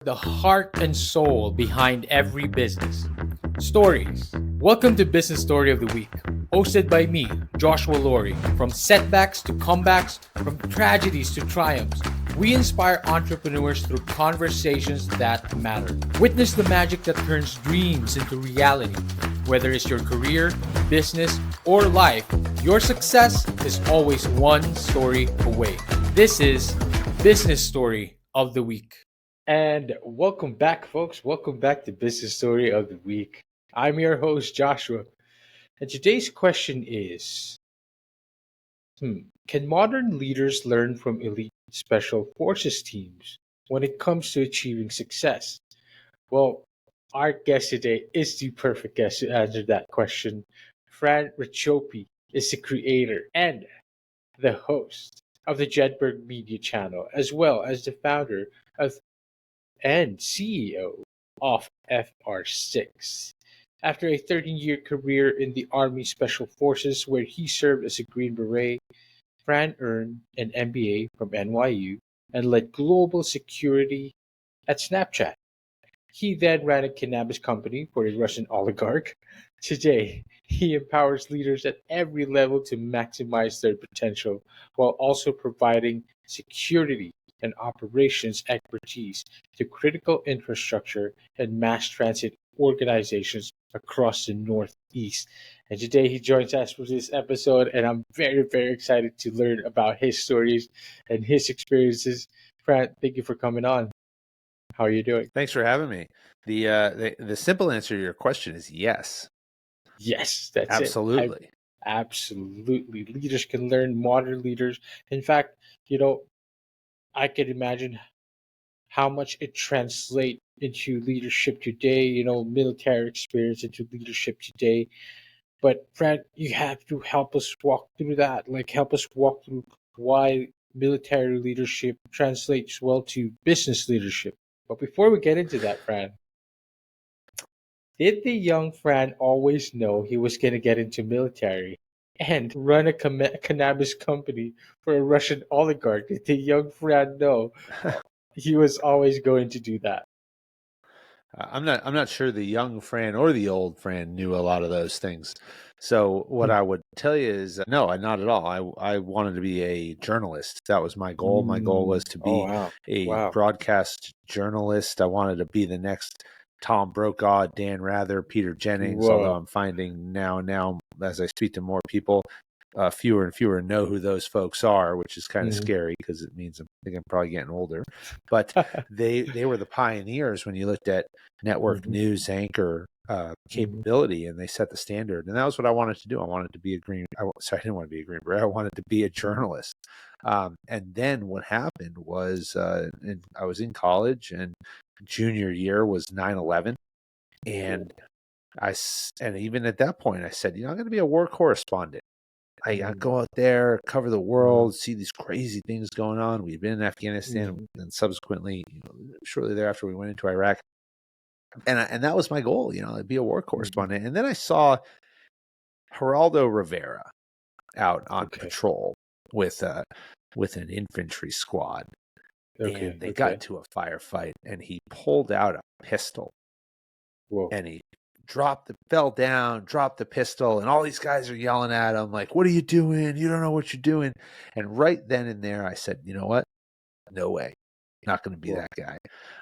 the heart and soul behind every business. Stories. Welcome to Business Story of the Week, hosted by me, Joshua Laurie. From setbacks to comebacks, from tragedies to triumphs, we inspire entrepreneurs through conversations that matter. Witness the magic that turns dreams into reality. Whether it's your career, business, or life, your success is always one story away. This is Business Story of the Week. And welcome back, folks. Welcome back to Business Story of the Week. I'm your host, Joshua. And today's question is can modern leaders learn from elite special forces teams when it comes to achieving success? Well, our guest today is the perfect guest to answer that question. Fran Racioppi is the creator and the host of the Jedberg Media channel, as well as the founder of and CEO of FR6. After a 13-year career in the Army Special Forces, where he served as a Green Beret, Fran earned an MBA from NYU and led global security at Snapchat. He then ran a cannabis company for a Russian oligarch. Today, he empowers leaders at every level to maximize their potential while also providing security and operations expertise to critical infrastructure and mass transit organizations across the Northeast. And today he joins us for this episode, and I'm very, very excited to learn about his stories and his experiences. Fran, thank you for coming on. How are you doing? Thanks for having me. The simple answer to your question is yes. Yes, that's Absolutely. it. Absolutely. Leaders can learn, modern leaders. In fact, I can imagine how much it translates into leadership today, military experience into leadership today. But Fran, you have to help us walk through that. Like help us walk through why military leadership translates well to business leadership. But before we get into that, Fran, did the young Fran always know he was going to get into military and run a cannabis company for a Russian oligarch? Did the young Fran know he was always going to do that? I'm not sure the young Fran or the old Fran knew a lot of those things. So what I would tell you is no, not at all. I wanted to be a journalist. That was my goal. My goal was to Oh be wow! a Wow! broadcast journalist. I wanted to be the next Tom Brokaw, Dan Rather, Peter Jennings. Although Whoa! I'm finding now as I speak to more people, fewer and fewer know who those folks are, which is kind of Mhm. scary because it means I'm probably getting older. But they were the pioneers when you looked at network Mhm. news anchor Mhm. capability, and they set the standard. And that was what I wanted to do. I wanted to be I didn't want to be a Green Beret. I wanted to be a journalist. And then what happened was, I was in college, and junior year was 9/11, and and even at that point, I said, I'm going to be a war correspondent. I go out there, cover the world, see these crazy things going on. We've been in Afghanistan, Mhm. and subsequently, shortly thereafter, we went into Iraq, and that was my goal, to be a war correspondent. And then I saw Geraldo Rivera out on Okay. patrol with an infantry squad, Okay. and they got Okay. into a firefight, and he pulled out a pistol, Whoa! and he fell down, dropped the pistol, and all these guys are yelling at him like, "What are you doing? You don't know what you're doing." And right then and there, I said, "You know what? No way. Not going to be Whoa! that guy.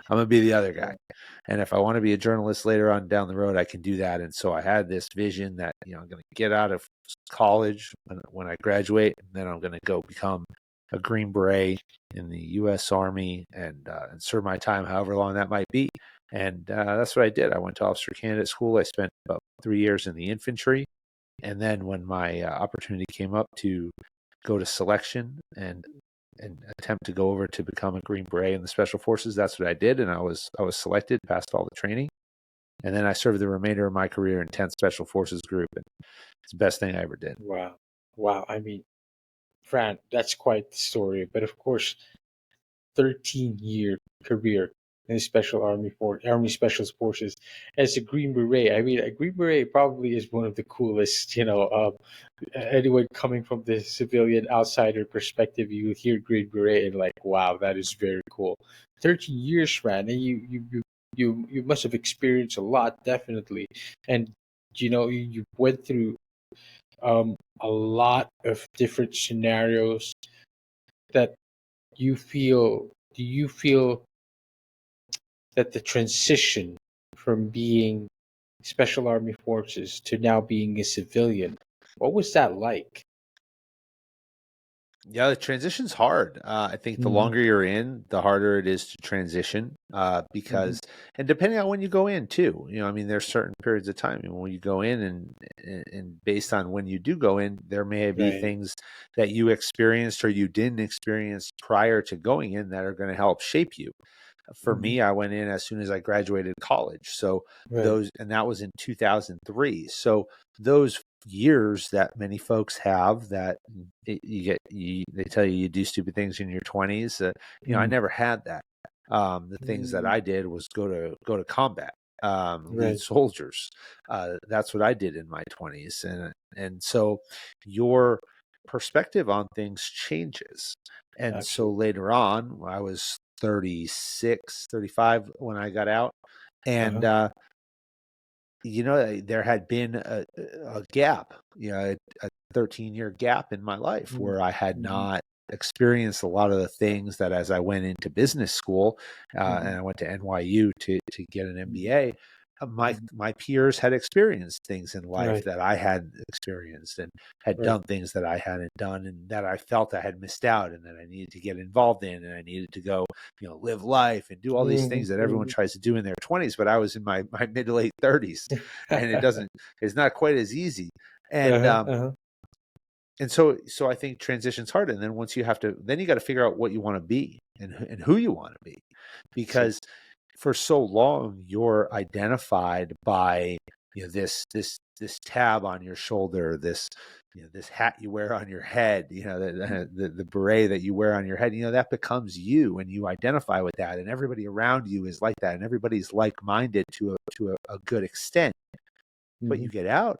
I'm going to be the other guy. Whoa! And if I want to be a journalist later on down the road, I can do that." And so I had this vision that, I'm going to get out of college when I graduate, and then I'm going to go become a Green Beret in the U.S. Army and serve my time however long that might be. And that's what I did. I went to officer candidate school. I spent about 3 years in the infantry. And then when my opportunity came up to go to selection and attempt to go over to become a Green Beret in the Special Forces, that's what I did. And I was selected, passed all the training. And then I served the remainder of my career in 10th Special Forces Group. And it's the best thing I ever did. Wow! Wow! I mean, Fran, that's quite the story. But of course, 13-year career. in the Army Special Forces as a Green Beret. I mean, a Green Beret probably is one of the coolest. Anyone coming from the civilian outsider perspective, you hear Green Beret and like, wow, that is very cool. 13 years, man, and you must have experienced a lot, definitely, and you went through a lot of different scenarios that do you feel that the transition from being Special Army Forces to now being a civilian, what was that like? Yeah, the transition's hard. I think the Mm-hmm. longer you're in, the harder it is to transition. Mm-hmm. Because, and depending on when you go in too, I mean, there's certain periods of time when you go in, and based on when you do go in, there may be Right. things that you experienced or you didn't experience prior to going in that are going to help shape you. For Mm-hmm. me, I went in as soon as I graduated college. So Right. and that was in 2003. So those years that many folks have that they tell you you do stupid things in your 20s. I Mm-hmm. never had that. The things that I did was go to combat, lead Right. soldiers. That's what I did in my 20s, and so your perspective on things changes. And so Absolutely. later on, I was 36, 35 when I got out. And, Uh-huh. there had been a gap, a 13-year gap in my life where I had Mm-hmm. not experienced a lot of the things that as I went into business school, Mm-hmm. and I went to NYU to get an MBA, my Mm-hmm. my peers had experienced things in life Right. that I hadn't experienced, and had Right. done things that I hadn't done, and that I felt I had missed out, and that I needed to get involved in, and I needed to go, live life and do all these things that everyone Mm-hmm. tries to do in their 20s. But I was in my mid to late 30s, and it's not quite as easy. And Uh-huh. Uh-huh. so I think transition's hard. And then once then you got to figure out what you want to be, and who you want to be, See. because for so long you're identified by this tab on your shoulder, this hat you wear on your head, the beret that you wear on your head, that becomes you, and you identify with that, and everybody around you is like that, and everybody's like-minded to a good extent. But Mm-hmm. you get out,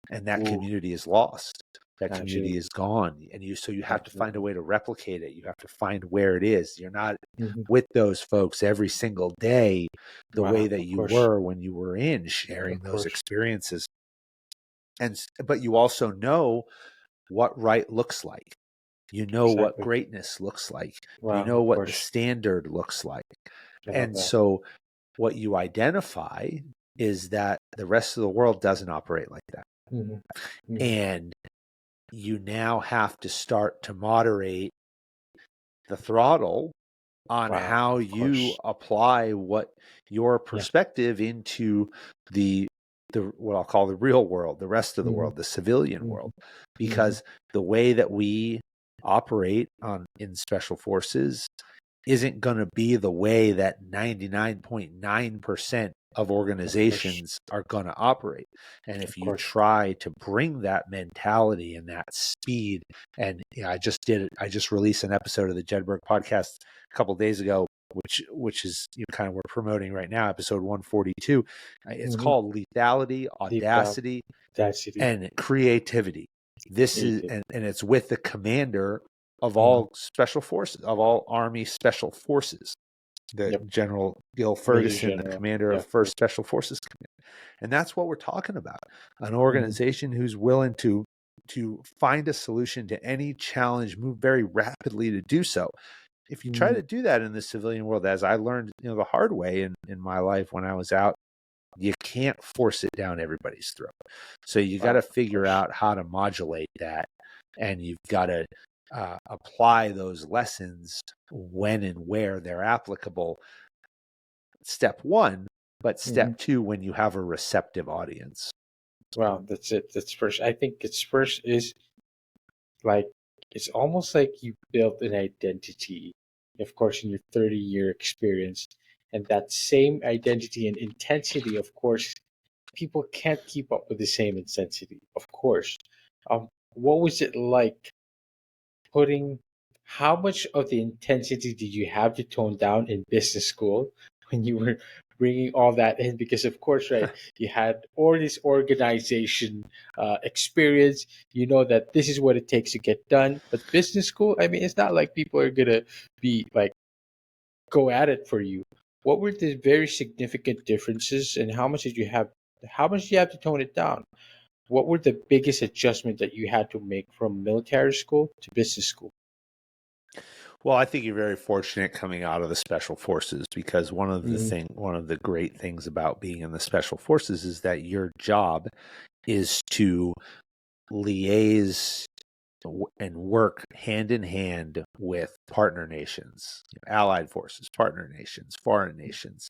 and that Ooh, community is lost. That community absolutely. is gone, and you have to find a Absolutely. way to replicate it. You have to find where it is. You're not Mm-hmm. with those folks every single day the way Wow. that Of you course. were when you were in Of sharing those course. experiences. But you also know what right looks like. You know what Exactly. greatness looks like. You Wow. know Of what the course. standard looks like. I love And that. so what you identify is that the rest of the world doesn't operate like that. Mm-hmm. Mm-hmm. And you now have to start to moderate the throttle on Wow. how Of you course. apply what your Yeah. perspective into the what I'll call the real world, the rest of the Mm-hmm. world, the civilian world. Mm-hmm. Mm-hmm. Because the way that we operate in special forces isn't going to be the way that 99.9% of Of course. organizations are going to operate. And if Of you course. try to bring that mentality and that speed, and I just released an episode of the Jedberg podcast a couple of days ago, which is kind of we're promoting right now, episode 142. It's Mm-hmm. called lethality, Deep down. audacity, That's it. and creativity. This is Creative. and it's with the commander of Mm-hmm. all special forces, of all Army special forces, the Yep. General Gil Major Ferguson, the General. commander Yeah. of First Special Forces Command. And that's what we're talking about. An Mm-hmm. organization who's willing to find a solution to any challenge, move very rapidly to do so. If you try Mm-hmm. to do that in the civilian world, as I learned, the hard way in my life when I was out, you can't force it down everybody's throat. So you got Wow. to Of figure course. out how to modulate that, and you've got to apply those lessons when and where they're applicable. Step one, but Mm-hmm. step two, when you have a receptive audience. Wow. That's it. That's first. I think it's first is like it's almost like you built an identity, of course, in your 30-year experience, and that same identity and intensity, of course, people can't keep up with the same intensity, of course. What was it like putting how much of the intensity did you have to tone down in business school when you were bringing all that in? Because of course, right, you had all this organization experience. You know that this is what it takes to get done. But business school, I mean, it's not like people are gonna be like go at it for you. What were the very significant differences, and how much did you have? How much do you have to tone it down? What were the biggest adjustment that you had to make from military school to business school? Well, I think you're very fortunate coming out of the special forces, because Mm-hmm. one of the great things about being in the special forces is that your job is to liaise and work hand in hand with partner nations, allied forces, partner nations, foreign nations.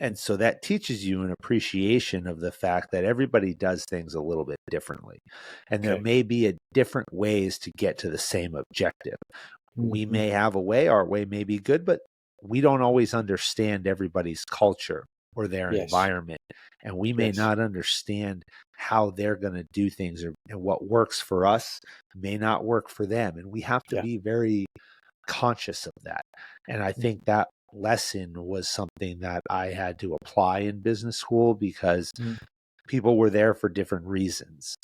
And so that teaches you an appreciation of the fact that everybody does things a little bit differently. And there Okay. may be different ways to get to the same objective. We Mm-hmm. may have a way, our way may be good, but we don't always understand everybody's culture or their Yes. environment. And we may Yes. not understand how they're going to do things, and what works for us may not work for them. And we have to Yeah. be very conscious of that. And I think that lesson was something that I had to apply in business school, because Mm-hmm. people were there for different reasons.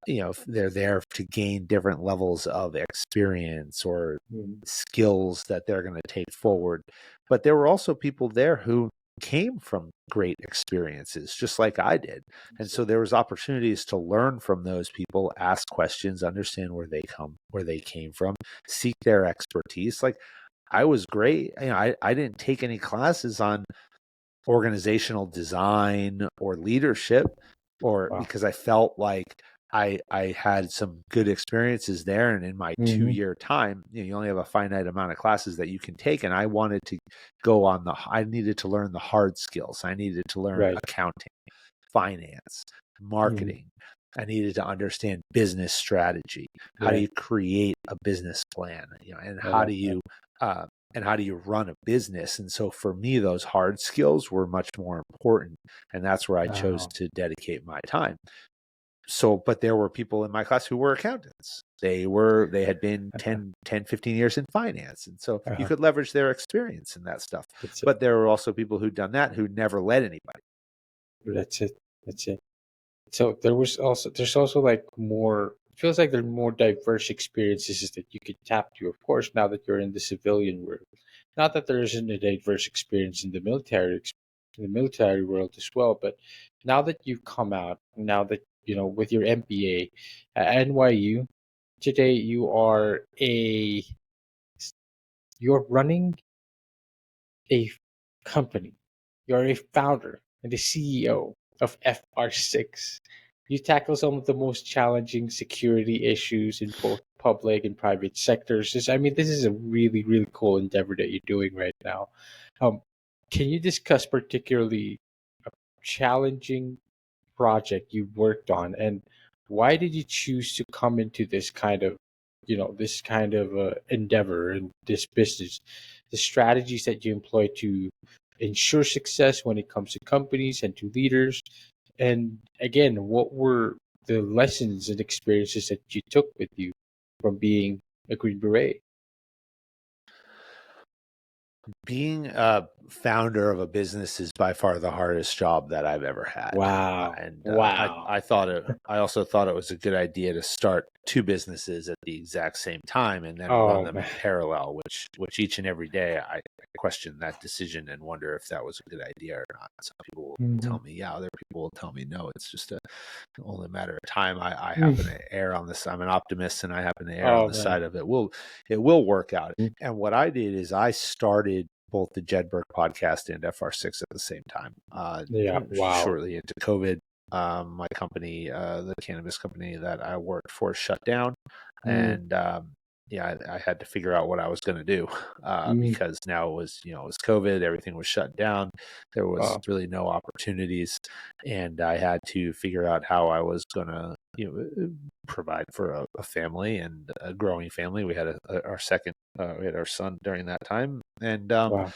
They're there to gain different levels of experience or skills that they're going to take forward. But there were also people there who came from great experiences, just like I did. And so there was opportunities to learn from those people, ask questions, understand where they came from, seek their expertise. Like, I was great. I didn't take any classes on organizational design or leadership, or Wow. because I felt like I had some good experiences there. And in my Mm-hmm. 2 year time, you only have a finite amount of classes that you can take. And I wanted to I needed to learn the hard skills. I needed to learn Right. accounting, finance, Mm-hmm. marketing. I needed to understand business strategy. How do Right. you create a business plan? And I love that. uh, how do you run a business? And so for me, those hard skills were much more important. And that's where I chose Wow. to dedicate my time. So, but there were people in my class who were accountants. They had been 15 years in finance. And so you Uh-huh. could leverage their experience in that stuff. That's it. But there were also people who'd done that who never led anybody. That's it. That's it. So there's also like more, it feels like there are more diverse experiences that you could tap to, of course, now that you're in the civilian world. Not that there isn't a diverse experience in the in the military world as well, but now that you've come out, now that with your MBA at NYU, today you're running a company. You're a founder and the CEO of FR6. You tackle some of the most challenging security issues in both public and private sectors. I mean, this is a really, really cool endeavor that you're doing right now. Um, can you discuss particularly a challenging project you worked on, and why did you choose to come into this kind of endeavor and this business, the strategies that you employ to ensure success when it comes to companies and to leaders, and again, what were the lessons and experiences that you took with you from being a Green Beret? Being a founder of a business is by far the hardest job that I've ever had. Wow. And Wow. I also thought it was a good idea to start two businesses at the exact same time and then run Oh them man. in parallel, which each and every day I question that decision and wonder if that was a good idea or not. Some people will Mhm. tell me, yeah, other people will tell me no. It's just only a matter of time. I happen to err on this. I'm an optimist, and I happen to err on Oh the man. side of it will work out. And what I did is I started both the Jedberg podcast and FR6 at the same time. Yeah. Wow. Shortly into COVID, my company, the cannabis company that I worked for, shut down, Mm. and yeah, I had to figure out what I was going to do, Mm. because now it was COVID, everything was shut down, there was Wow. really no opportunities, and I had to figure out how I was going to provide for a family and a growing family. We had we had our son during that time, and Wow.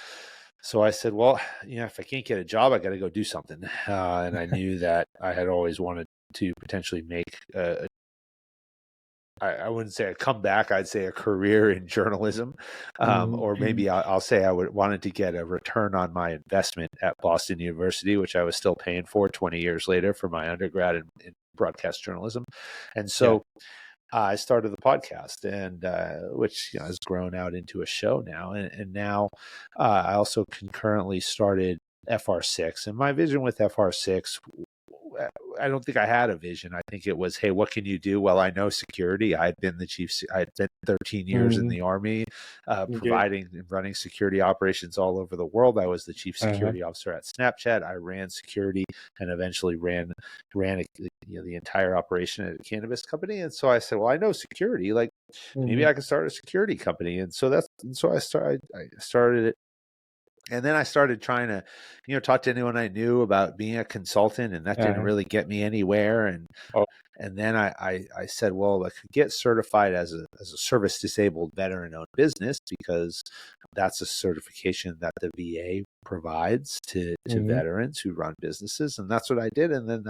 so I said, well, if I can't get a job, I got to go do something. And I knew that I had always wanted to potentially make I wouldn't say a comeback. I'd say a career in journalism, or Mm-hmm. maybe I'll say I wanted to get a return on my investment at Boston University, which I was still paying for 20 years later for my undergrad in broadcast journalism, and Yeah. so I started the podcast, and which has grown out into a show now, and now I also concurrently started FR6, and my vision with FR6, I don't think I had a vision. I think it was, hey, what can you do? Well, I know security. I had been 13 years in Mm-hmm. the Army, Good. providing and running security operations all over the world. I was the chief Uh-huh. security officer at Snapchat. I ran security and eventually ran the entire operation at a cannabis company. And so I said, well, I know security. Like maybe Mm-hmm. I could start a security company. And so I started it, and then I started trying to, talk to anyone I knew about being a consultant, and that didn't Uh-huh. really get me anywhere. Oh, And then I said, well, I could get certified as a service disabled veteran owned business, because that's a certification that the VA provides to mm-hmm. veterans who run businesses. And that's what I did. And then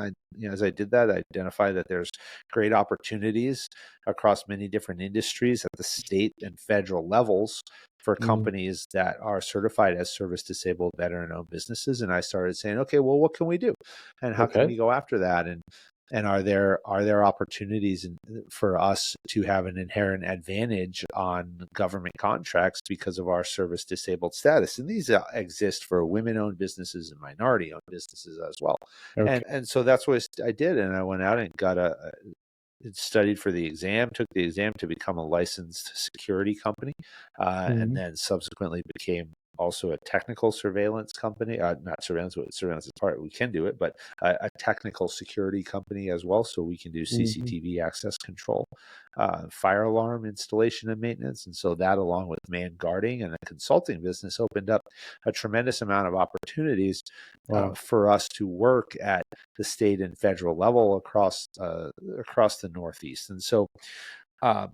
as I did that, I identified that there's great opportunities across many different industries at the state and federal levels for Mm-hmm. companies that are certified as service disabled veteran owned businesses. And I started saying, okay, well, what can we do? And how can Okay. we go after that? And are there opportunities for us to have an inherent advantage on government contracts because of our service disabled status? And these exist for women owned businesses and minority owned businesses as well. Okay. And so that's what I did. And I went out and studied for the exam, took the exam to become a licensed security company, and Mm-hmm. then subsequently became also a technical surveillance company. Not surveillance, but surveillance is part. We can do it, but a technical security company as well. So we can do Mm-hmm. CCTV access control, fire alarm installation and maintenance. And so that, along with man guarding and a consulting business, opened up a tremendous amount of opportunities Wow. for us to work at the state and federal level across the Northeast. And so uh,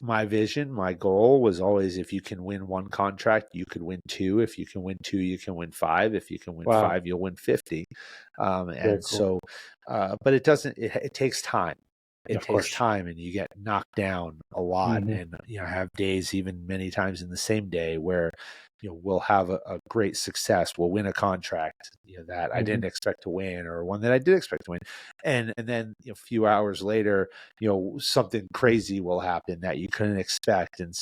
my vision, my goal was always, if you can win one contract, you could win two. If you can win two, you can win five. If you can win Wow. five, you'll win 50. Very And cool. so, but it takes time. It Of takes course. time, and you get knocked down a lot. Mm-hmm. And, I have days, even many times in the same day, where, we'll have a great success. We'll win a contract, that I Mm-hmm. didn't expect to win, or one that I did expect to win. And then, a few hours later, something crazy will happen that you couldn't expect. Mm-hmm.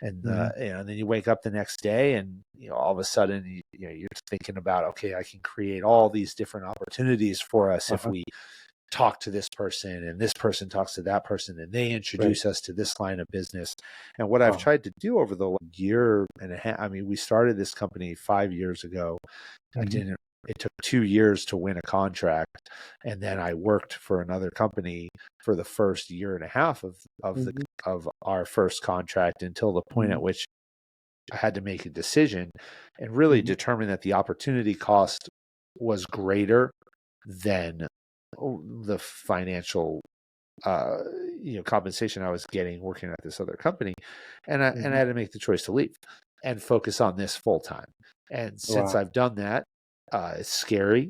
And then you wake up the next day, and, all of a sudden, you're thinking about, okay, I can create all these different opportunities for us if Uh-huh. we talk to this person, and this person talks to that person, and they Right. introduce us to this line of business. And what I've Wow. tried to do over the year and a half, I mean, we started this company 5 years ago. I Mm-hmm. didn't, it took 2 years to win a contract. And then I worked for another company for the first year and a half Mm-hmm. of our first contract, until the point Mm-hmm. at which I had to make a decision and really Mm-hmm. determine that the opportunity cost was greater than the financial uh, compensation I was getting working at this other company. And I Mm-hmm. had to make the choice to leave and focus on this full time. And since Wow. I've done that, it's scary.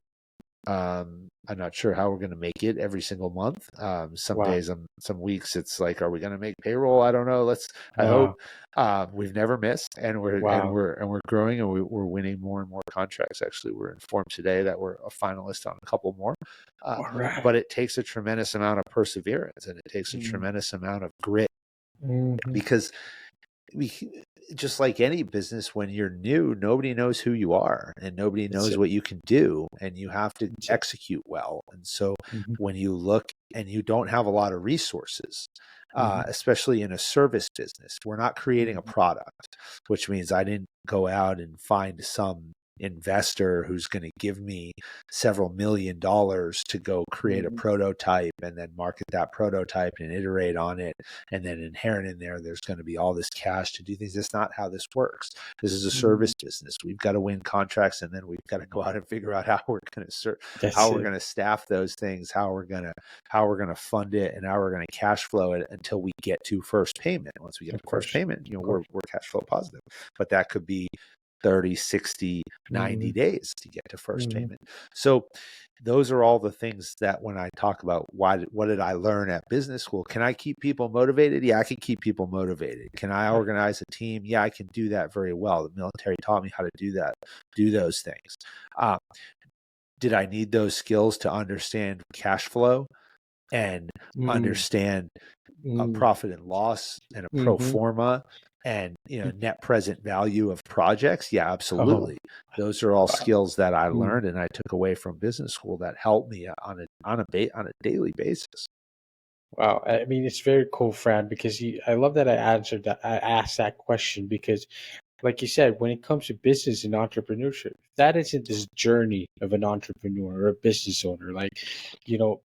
I'm not sure how we're going to make it every single month. Some Wow. days, some weeks, it's like, are we going to make payroll? I don't know. I hope. Wow. We've never missed, and Wow. we're growing, and we're winning more and more contracts. Actually, we're informed today that we're a finalist on a couple more. Uh, All right. but it takes a tremendous amount of perseverance, and it takes a Mm-hmm. tremendous amount of grit, Mm-hmm. because we just like any business, when you're new, nobody knows who you are, and nobody That's knows it. what you can do, and you have to That's it. execute well. And so Mm-hmm. when you look and you don't have a lot of resources, Mm-hmm. especially in a service business, we're not creating a Mm-hmm. product, which means I didn't go out and find some investor who's going to give me several $1 million to go create a Mm-hmm. prototype and then market that prototype and iterate on it, and then inherent in there's going to be all this cash to do things. That's not how this works. This is a Mm-hmm. service business. We've got to win contracts, and then we've got to go out and figure out how we're going to That's it. staff those things, how we're going to fund it, and how we're going to cash flow it until we get to first payment. Once we get Of to first course. payment, Of we're course. cash flow positive. But that could be 30, 60, 90 Mhm. days to get to first Mhm. payment. So those are all the things that when I talk about what did I learn at business school? Can I keep people motivated? Yeah, I can keep people motivated. Can I organize a team? Yeah, I can do that very well. The military taught me how to do that, do those things. Did I need those skills to understand cash flow and Mhm. understand a Mhm. profit and loss and a pro Mhm. forma and net present value of projects? Yeah, Oh, absolutely. Those are all wow. skills that I Mm. learned and I took away from business school that helped me on a daily basis. Wow. I mean, it's very cool, Fran, because I love that I asked that question because, like you said, when it comes to business and entrepreneurship, that isn't this journey of an entrepreneur or a business owner, like,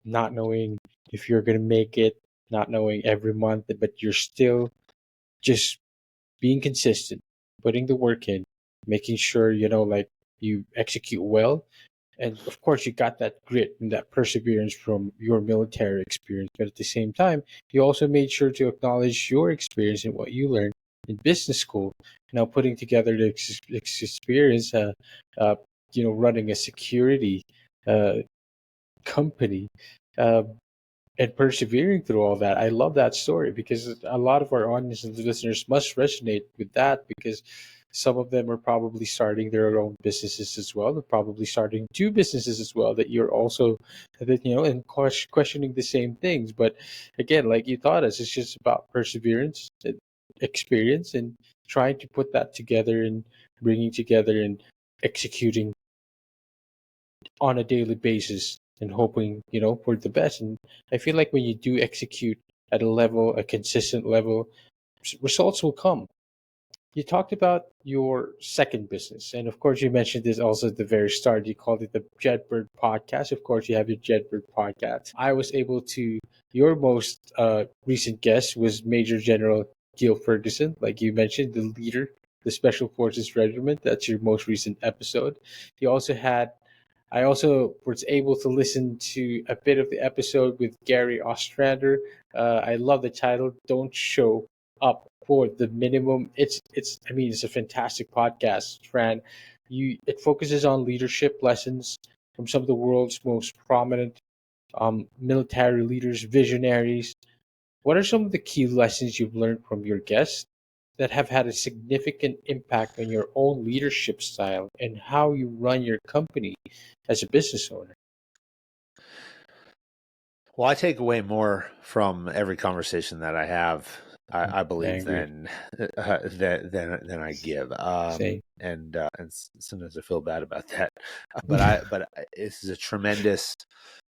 not knowing if you're going to make it, not knowing every month, but you're still just being consistent, putting the work in, making sure, like you execute well. And of course, you got that grit and that perseverance from your military experience. But at the same time, you also made sure to acknowledge your experience and what you learned in business school. Now, putting together the experience, uh, running a security uh, company, uh, and persevering through all that. I love that story because a lot of our audience and listeners must resonate with that because some of them are probably starting their own businesses as well. They're probably starting two businesses as well that you're also that and questioning the same things. But again, like you taught us, it's just about perseverance, and experience, and trying to put that together and bringing together and executing on a daily basis and hoping, for the best. And I feel like when you do execute at a consistent level, results will come. You talked about your second business, and of course, you mentioned this also at the very start. You called it the Jedberg podcast. Of course, you have your Jedberg podcast. I was able to. Your most recent guest was Major General Gil Ferguson, like you mentioned, the leader, the Special Forces Regiment. That's your most recent episode. You also had I also was able to listen to a bit of the episode with Gary Ostrander. I love the title "Don't Show Up for the Minimum." I mean, it's a fantastic podcast, Fran. It focuses on leadership lessons from some of the world's most prominent military leaders, visionaries. What are some of the key lessons you've learned from your guests that have had a significant impact on your own leadership style and how you run your company as a business owner? Well, I take away more from every conversation that I have, I I believe, agree. than I give. Same. And sometimes I feel bad about that. This is a tremendous.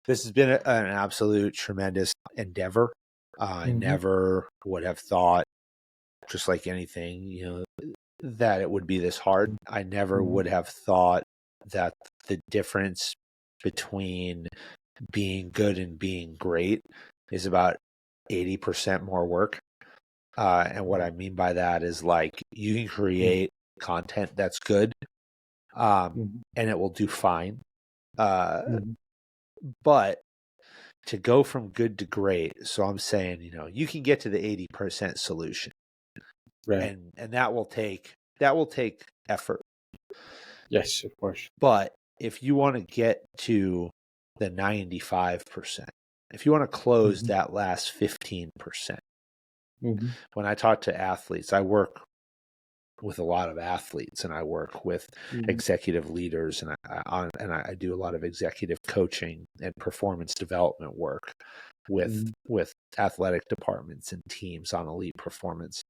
This has been an absolute tremendous endeavor. I Hmm. never would have thought, just like anything, that it would be this hard. I never Hmm. would have thought that the difference between being good and being great is about 80% more work. And what I Wow. mean by that is like you can Hmm. create content that's good, and Hmm. it will do fine. Uh, Hmm. but to go from good to great, so I'm saying, you can get to the 80% solution, Right. and that will take effort. Yes, of course. But if you want to get to the 95%, if you want to close Hmm. that last 15%, Hmm. when I talk to athletes, I work with a lot of athletes and I work with Hmm. executive leaders and I do a lot of executive coaching and performance development work Hmm. with athletic departments and teams on elite performance.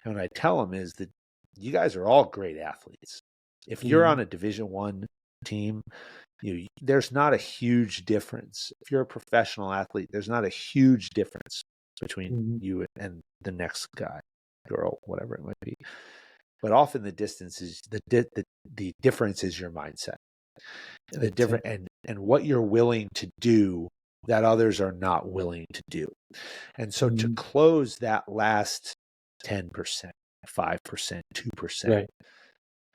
And what I tell them is that you guys are all great athletes. If you're Hmm. on a Division I team, there's not a huge difference. If you're a professional athlete, there's not a huge difference between Hmm. you and the next guy, girl, whatever it might be. But often the distance is the difference is your mindset. The That's it. different and what you're willing to do that others are not willing to do. And so to Hmm. close that last 10%, 5%, 2% Right.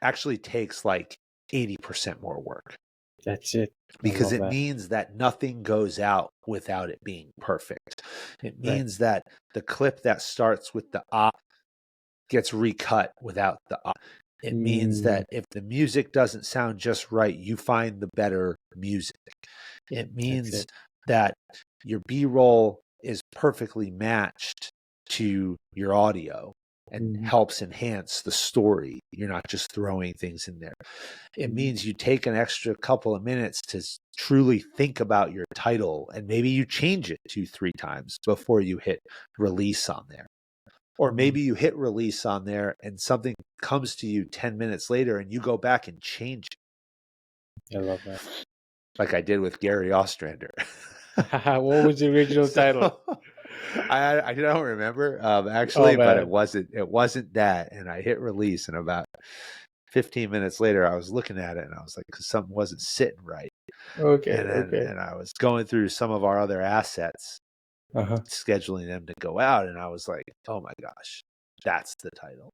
actually takes like 80% more work, That's it. I because love it that. means that nothing goes out without it being perfect. It Right. means that the clip that starts with the ah gets recut without the ah. It means that if the music doesn't sound just right, you find the better music. It That's means it. that your B-roll is perfectly matched to your audio and Mhm. helps enhance the story. You're not just throwing things in there. It Mhm. means you take an extra couple of minutes to truly think about your title, and maybe you change it 2-3 times before you hit release on there. Or maybe you hit release on there and something comes to you 10 minutes later and you go back and change it, I love that. like I did with Gary Ostrander. What was the original title? So I don't remember Oh actually, but it man. wasn't that. And I hit release, and about 15 minutes later, I was looking at it and I was like, because something wasn't sitting right. Okay. And then Okay. and I was going through some of our other assets, Uh-huh. scheduling them to go out, and I was like, oh my gosh, that's the title.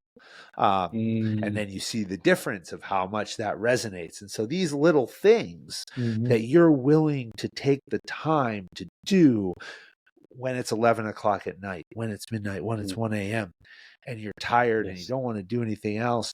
And Mm. then you see the difference of how much that resonates. And so these little things Mm-hmm. that you're willing to take the time to do when it's 11 o'clock at night, when it's midnight, when it's 1 a.m., and you're tired and you Yes. don't want to do anything else,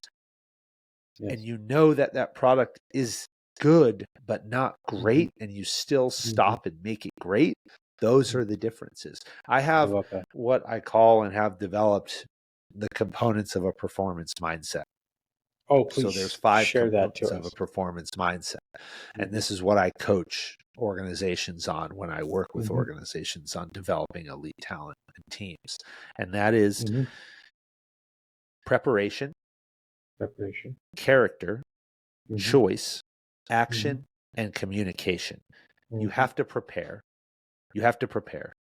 and Yes. you know that that product is good but not Mm-hmm. great, and you still Mm-hmm. stop and make it great, those are the differences. I I have love that. what I call and have developed the components of a performance mindset. Oh, So there's please 5 share that to components of a us. performance mindset. And Mm-hmm. this is what I coach organizations on when I work with Mm-hmm. organizations on developing elite talent and teams. And that is Mm-hmm. preparation, Preparation. character, Mm-hmm. choice, Mm-hmm. action, and communication. You Mm-hmm. have to prepare. You have to prepare.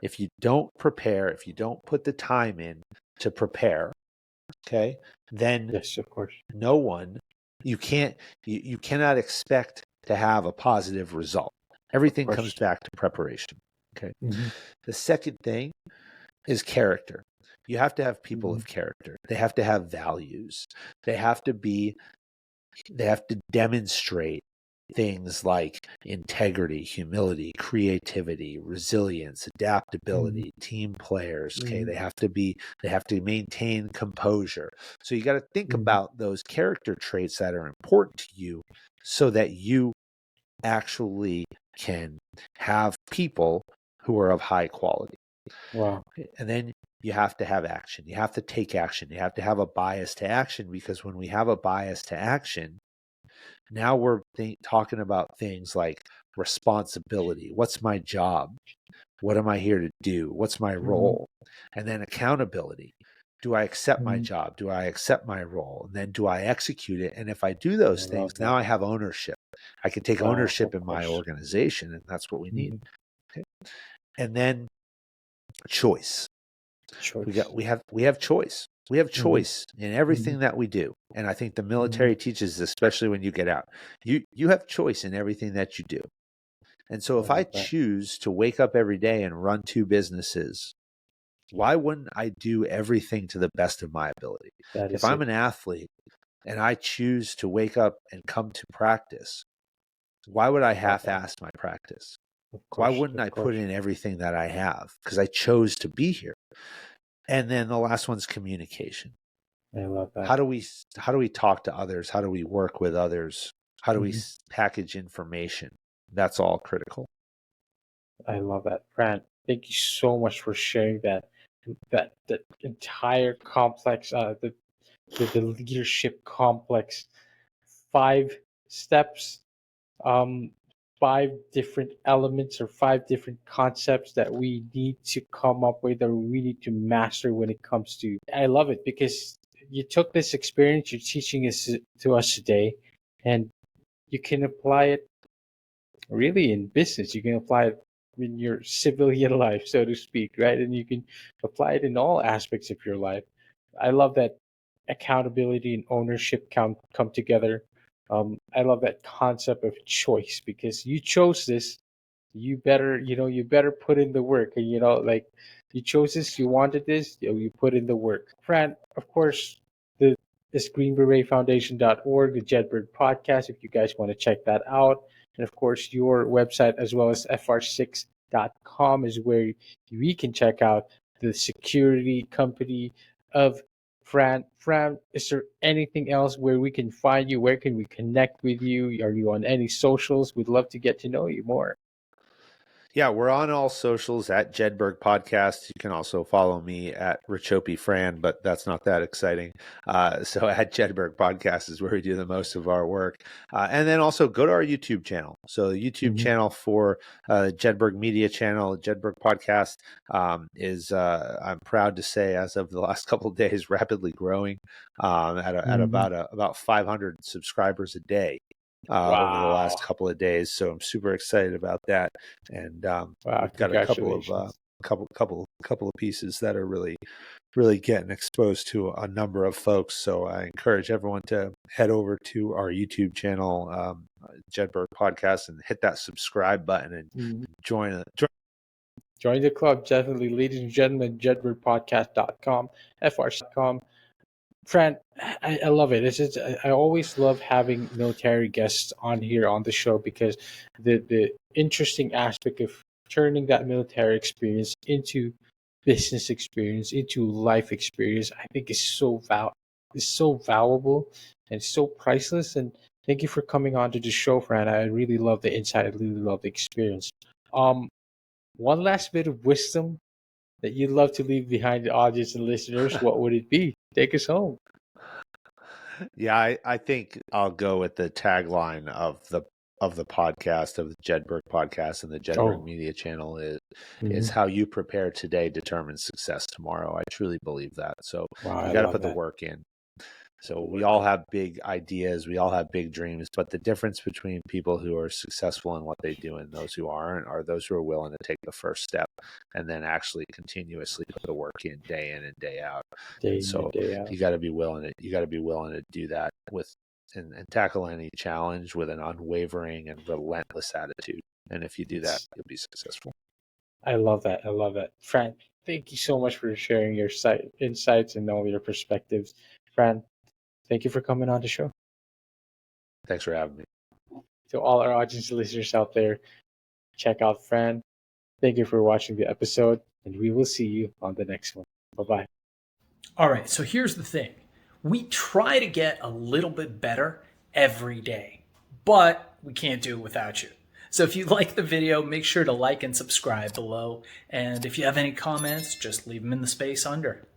If you don't prepare, if you don't put the time in to prepare, okay, then Yes, of course. no one, you cannot expect to have a positive result. Of Everything comes course. back to preparation. Okay. Mm-hmm. The second thing is character. You have to have people Mm-hmm. of character. They have to have values. They have to be, they have to demonstrate things like integrity, humility, creativity, resilience, Mm-hmm. adaptability, team players. Okay. Mm-hmm. They have to maintain composure. So you got to think Mm-hmm. about those character traits that are important to you so that you actually can have people who are of high quality. Wow. And then you have to have action. You have to take action. You have to have a bias to action, because when we have a bias to action, now we're talking about things like responsibility. What's my job? What am I here to do? What's my Mm-hmm. role? And then accountability. Do I accept my Mm-hmm. job? Do I accept my role? And then do I execute it? And if I do I those things, love now that. I have ownership. I can take Wow, ownership of in my course. organization, and that's what we need. Mm-hmm. Okay. And then choice. Choice. We have choice. We have Mm-hmm. choice in Mm-hmm. everything that we do. And I think the Mm-hmm. military teaches this, especially when you get out. You have choice in everything that you do. And so I if I love that. choose to wake up every day and run 2 businesses, why wouldn't I do everything to the best of my ability? That If is I'm it. an athlete and I choose to wake up and come to practice, why would I I love that. half-ass my practice? Of Why course. wouldn't Of I put course. in everything that I have? Because I chose to be here. And then the last one's communication. I love that. How do we talk to others? How do we work with others? How do we Mm-hmm. package information? That's all critical. I love that. Fran, thank you so much for sharing that entire complex the leadership complex, 5 steps, um 5 different elements or 5 different concepts that we need to come up with or we need to master when it comes to. I love it because you took this experience you're teaching us to us today, and you can apply it really in business. You can apply it in your civilian life, so to speak, right? And you can apply it in all aspects of your life. I love that accountability and ownership come together. I love that concept of choice because you chose this. You better, you better put in the work. And like you chose this, you wanted this, you put in the work. Fran, of course, the this greenberetfoundation.org, the Jedberg podcast, if you guys want to check that out. And of course, your website as well as fr6.com is where we can check out the security company of Fran, is there anything else where we can find you? Where can we connect with you? Are you on any socials? We'd love to get to know you more. Yeah, we're on all socials at Jedberg Podcast. You can also follow me at Racioppi Fran, but that's not that exciting. So at Jedberg Podcast is where we do the most of our work. And then also go to our YouTube channel. So the YouTube Mhm. channel for Jedberg Media Channel, Jedberg Podcast, is, I'm proud to say, as of the last couple of days, rapidly growing at Mhm. about 500 subscribers a day. Over the last Wow. couple of days, so I'm super excited about that, and Wow, we've got a congratulations. couple of pieces that are really getting exposed to a number of folks. So I encourage everyone to head over to our YouTube channel, Jedberg Podcast, and hit that subscribe button and Mhm. join. Join the club, definitely. Ladies and gentlemen, jedwardpodcast.com, FRC.com. Fran, I love it. I always love having military guests on here on the show because the interesting aspect of turning that military experience into business experience, into life experience, I think is so valuable and so priceless. And thank you for coming on to the show, Fran. I really love the insight. I really love the experience. Um, One last bit of wisdom that you'd love to leave behind the audience and listeners, what would it be? Take us home. Yeah, I think I'll go with the tagline of the podcast, of the Jedberg Podcast and the Jedberg Oh, Media Channel is mhm. how you prepare today determines success tomorrow. I truly believe that. So Wow, you I got to love put the that. work in. So we all have big ideas, we all have big dreams, but the difference between people who are successful in what they do and those who aren't are those who are willing to take the first step and then actually continuously put the work in and day out. Day And in and so day out. you got to be willing to do that with and tackle any challenge with an unwavering and relentless attitude. And if you do that, It's, you'll be successful. I love that. I love that. Fran, thank you so much for sharing your insights and all your perspectives. Fran, thank you for coming on the show. Thanks for having me. To all our audience listeners out there, check out Fran. Thank you for watching the episode, and we will see you on the next one. Bye bye. All right, so here's the thing. We try to get a little bit better every day, but we can't do it without you. So if you like the video, make sure to like and subscribe below. And if you have any comments, just leave them in the space under.